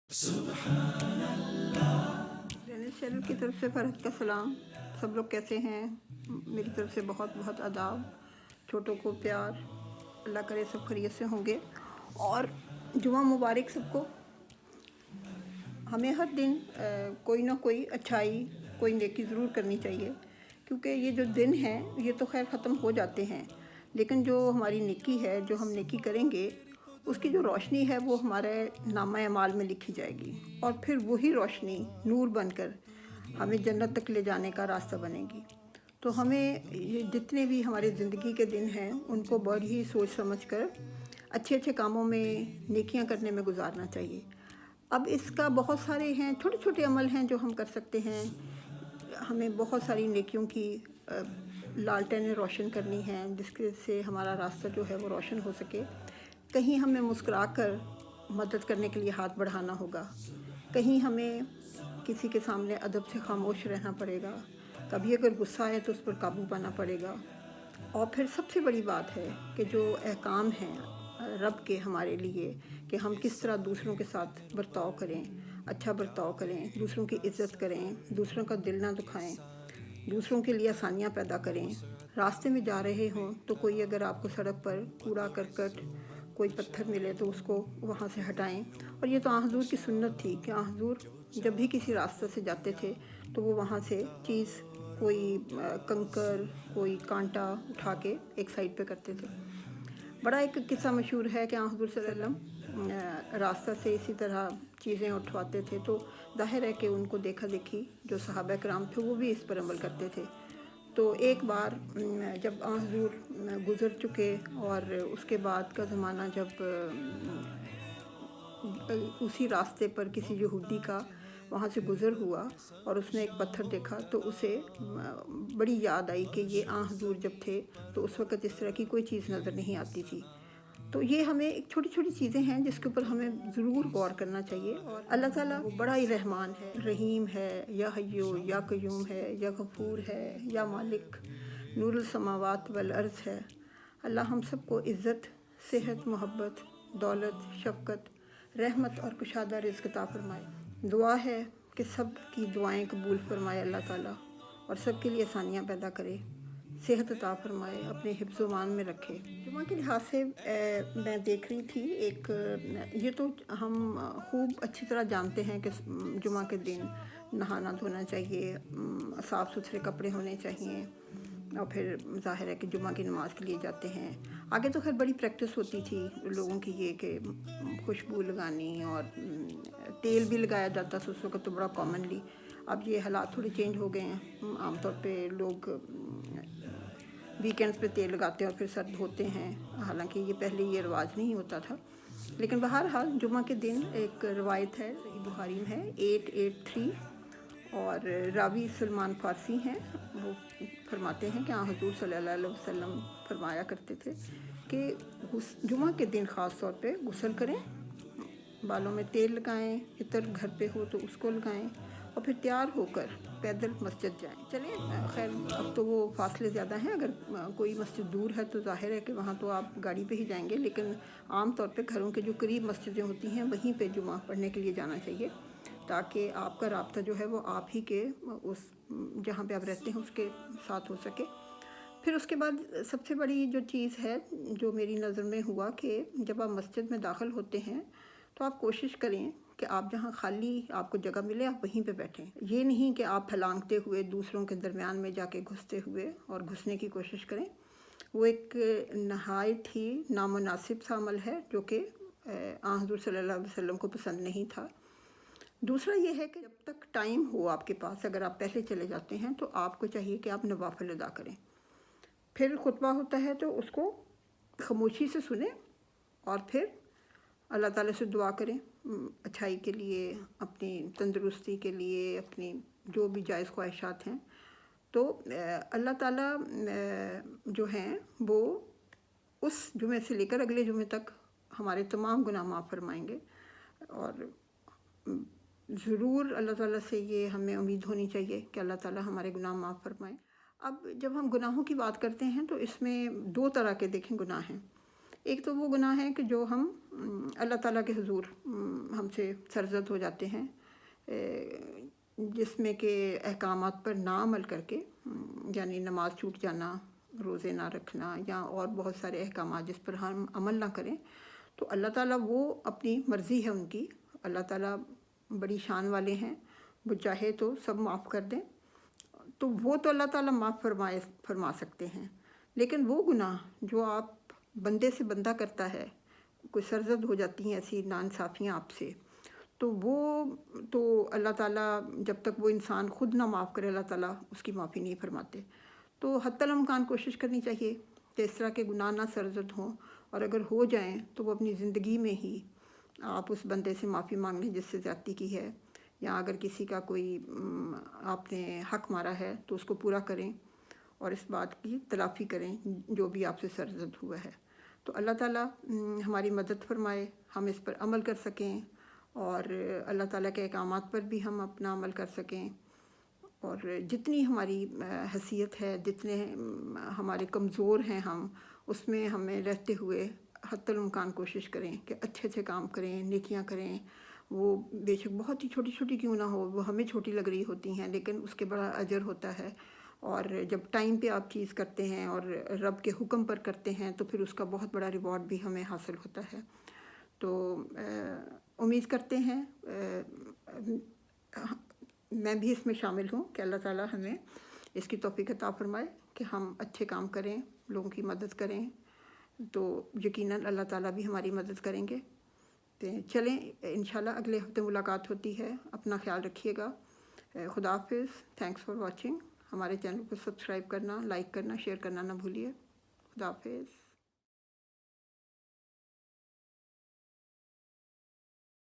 Channel की तरफ से फरहत का सलाम। सब लोग कैसे हैं? मेरी तरफ से बहुत बहुत आदाब। छोटों को प्यार। अल्लाह करे सब खैरियत से होंगे और जुमा मुबारक सबको। हमें हर दिन कोई ना कोई अच्छाई, कोई नेकी ज़रूर करनी चाहिए, क्योंकि ये जो दिन हैं ये तो खैर ख़त्म हो जाते हैं, लेकिन जो हमारी नेकी है, जो हम नेकी करेंगे, उसकी जो रोशनी है वो हमारे नामा अमाल में लिखी जाएगी और फिर वही रोशनी नूर बनकर हमें जन्नत तक ले जाने का रास्ता बनेगी। तो हमें ये जितने भी हमारे ज़िंदगी के दिन हैं उनको बड़ी ही सोच समझ कर अच्छे अच्छे कामों में, नेकियां करने में गुजारना चाहिए। अब इसका बहुत सारे हैं, छोटे छोटे अमल हैं जो हम कर सकते हैं। हमें बहुत सारी नेकियों की लालटेनें रोशन करनी हैं, जिसके से हमारा रास्ता जो है वो रोशन हो सके। कहीं हमें मुस्कुरा कर मदद करने के लिए हाथ बढ़ाना होगा, कहीं हमें किसी के सामने अदब से खामोश रहना पड़ेगा, कभी अगर गुस्सा आए तो उस पर काबू पाना पड़ेगा। और फिर सबसे बड़ी बात है कि जो अहकाम हैं रब के हमारे लिए, कि हम किस तरह दूसरों के साथ बर्ताव करें, अच्छा बर्ताव करें, दूसरों की इज़्ज़त करें, दूसरों का दिल ना दुखाएं, दूसरों के लिए आसानियाँ पैदा करें। रास्ते में जा रहे हों तो कोई अगर आपको सड़क पर कूड़ा करकट, कोई पत्थर मिले तो उसको वहाँ से हटाएं। और ये तो हुज़ूर की सुन्नत थी कि हुज़ूर जब भी किसी रास्ते से जाते थे तो वो वहाँ से चीज़, कोई कंकर, कोई कांटा उठा के एक साइड पे करते थे। बड़ा एक किस्सा मशहूर है कि हुज़ूर सल्लल्लाहु अलैहि वसल्लम रास्ता से इसी तरह चीज़ें उठवाते थे, तो ज़ाहिर है कि उनको देखा देखी जो सहाबा कराम थे वो भी इस पर अमल करते थे। तो एक बार जब हुज़ूर गुज़र चुके और उसके बाद का ज़माना, जब उसी रास्ते पर किसी यहूदी का वहाँ से गुज़र हुआ और उसने एक पत्थर देखा, तो उसे बड़ी याद आई कि ये हुज़ूर जब थे तो उस वक़्त इस तरह की कोई चीज़ नज़र नहीं आती थी। तो ये हमें एक छोटी छोटी चीज़ें हैं जिसके ऊपर हमें ज़रूर गौर करना चाहिए। और अल्लाह ताला वो बड़ा ही रहमान है, रहीम है, या हय्यो या क़य्यूम है, या गफ़ूर है, या मालिक नूरुल समावात वल अर्ज़ है। अल्लाह हम सबको इज़्ज़त, सेहत, मोहब्बत, दौलत, शफ़क़त, रहमत और कुशादा रिज़्क़ अता फ़रमाए। दुआ है कि सब की दुआएं कबूल फ़रमाए अल्लाह ताला और सब के लिए आसानियाँ पैदा करे, सेहत अता फ़रमाए, अपने हिफ्ज़ मान में रखे। जुमा के लिहाज से मैं देख रही थी ये तो हम खूब अच्छी तरह जानते हैं कि जुमा के दिन नहाना धोना चाहिए, साफ़ सुथरे कपड़े होने चाहिए, और फिर ज़ाहिर है कि जुमा की नमाज़ के लिए जाते हैं। आगे तो खैर बड़ी प्रैक्टिस होती थी लोगों की, ये कि खुशबू लगानी और तेल भी लगाया जाता था उस वक्त तो बड़ा कॉमनली। अब ये हालात थोड़े चेंज हो गए हैं, आमतौर पे लोग वीकेंड्स पे तेल लगाते हैं और फिर सर धोते हैं, हालांकि ये पहले ये रिवाज नहीं होता था। लेकिन बहरहाल जुमा के दिन एक रवायत है, सही बुखारी में है 883, और रावी सलमान फ़ारसी हैं, वो फरमाते हैं कि हुज़ूर सल्लल्लाहु अलैहि वसल्लम फरमाया करते थे कि जुमा के दिन ख़ास तौर पे गुस्ल करें, बालों में तेल लगाएं, इतर घर पे हो तो उसको लगाएं और फिर तैयार होकर पैदल मस्जिद जाएं। चलें, खैर अब तो वो फासले ज़्यादा हैं, अगर कोई मस्जिद दूर है तो ज़ाहिर है कि वहाँ तो आप गाड़ी पे ही जाएंगे, लेकिन आम तौर पे घरों के जो करीब मस्जिदें होती हैं वहीं पे जुमा पढ़ने के लिए जाना चाहिए, ताकि आपका राब्ता जो है वो आप ही के उस जहाँ पे आप रहते हैं उसके साथ हो सके। फिर उसके बाद सबसे बड़ी जो चीज़ है जो मेरी नज़र में हुआ कि जब आप मस्जिद में दाखिल होते हैं तो आप कोशिश करें कि आप जहाँ खाली आपको जगह मिले आप वहीं पे बैठें। ये नहीं कि आप फलांगते हुए दूसरों के दरमियान में जाके घुसते हुए और घुसने की कोशिश करें। वो एक नहायत ही नामुनासिब सा अमल है जो कि हुज़ूर सल्लल्लाहु अलैहि वसल्लम को पसंद नहीं था। दूसरा ये है कि जब तक टाइम हो आपके पास, अगर आप पहले चले जाते हैं तो आपको चाहिए कि आप नवाफिल अदा करें। फिर खुतबा होता है तो उसको खामोशी से सुने और फिर अल्लाह ताला से दुआ करें अच्छाई के लिए, अपनी तंदुरुस्ती के लिए, अपनी जो भी जायज़ ख्वाहिशात हैं। तो अल्लाह ताला जो हैं वो उस जुमे से लेकर अगले जुमे तक हमारे तमाम गुनाह माफ़ फरमाएंगे। और ज़रूर अल्लाह ताला से ये हमें उम्मीद होनी चाहिए कि अल्लाह ताला हमारे गुनाह माफ़ फरमाएं। अब जब हम गुनाहों की बात करते हैं तो इसमें दो तरह के देखें गुनाह हैं। ایک تو وہ گناہ ہے کہ جو ہم اللہ تعالیٰ کے حضور ہم سے سرزد ہو جاتے ہیں، جس میں کہ احکامات پر نہ عمل کر کے، یعنی نماز چھوٹ جانا، روزے نہ رکھنا، یا اور بہت سارے احکامات جس پر ہم عمل نہ کریں، تو اللہ تعالیٰ وہ اپنی مرضی ہے ان کی، اللہ تعالیٰ بڑی شان والے ہیں، وہ چاہے تو سب معاف کر دیں، تو وہ تو اللہ تعالیٰ معاف فرما سکتے ہیں۔ لیکن وہ گناہ جو آپ بندے سے بندہ کرتا ہے، کوئی سرزد ہو جاتی ہیں ایسی ناانصافیاں آپ سے، تو وہ تو اللہ تعالیٰ جب تک وہ انسان خود نہ معاف کرے، اللہ تعالیٰ اس کی معافی نہیں فرماتے۔ تو حتی الامکان کوشش کرنی چاہیے کہ اس طرح کے گناہ نہ سرزد ہوں، اور اگر ہو جائیں تو وہ اپنی زندگی میں ہی آپ اس بندے سے معافی مانگ لیں جس سے زیادتی کی ہے، یا اگر کسی کا کوئی آپ نے حق مارا ہے تو اس کو پورا کریں اور اس بات کی تلافی کریں جو بھی آپ سے سرزد ہوا ہے۔ تو اللہ تعالیٰ ہماری مدد فرمائے، ہم اس پر عمل کر سکیں، اور اللہ تعالیٰ کے احکامات پر بھی ہم اپنا عمل کر سکیں، اور جتنی ہماری حیثیت ہے، جتنے ہمارے کمزور ہیں ہم، اس میں ہمیں رہتے ہوئے حتی الامکان کوشش کریں کہ اچھے اچھے کام کریں، نیکیاں کریں، وہ بے شک بہت ہی چھوٹی چھوٹی کیوں نہ ہو، وہ ہمیں چھوٹی لگ رہی ہوتی ہیں لیکن اس کے بڑا اجر ہوتا ہے، اور جب ٹائم پہ آپ چیز کرتے ہیں اور رب کے حکم پر کرتے ہیں تو پھر اس کا بہت بڑا ریوارڈ بھی ہمیں حاصل ہوتا ہے۔ تو امید کرتے ہیں میں بھی اس میں شامل ہوں کہ اللہ تعالیٰ ہمیں اس کی توفیق عطا فرمائے کہ ہم اچھے کام کریں، لوگوں کی مدد کریں، تو یقیناً اللہ تعالیٰ بھی ہماری مدد کریں گے۔ تو چلیں انشاءاللہ اگلے ہفتے ملاقات ہوتی ہے، اپنا خیال رکھیے گا۔ خدا حافظ، تھینکس فار واچنگ۔ ہمارے چینل کو سبسکرائب کرنا، لائک کرنا، شیئر کرنا نہ بھولیے۔ خدا حافظ۔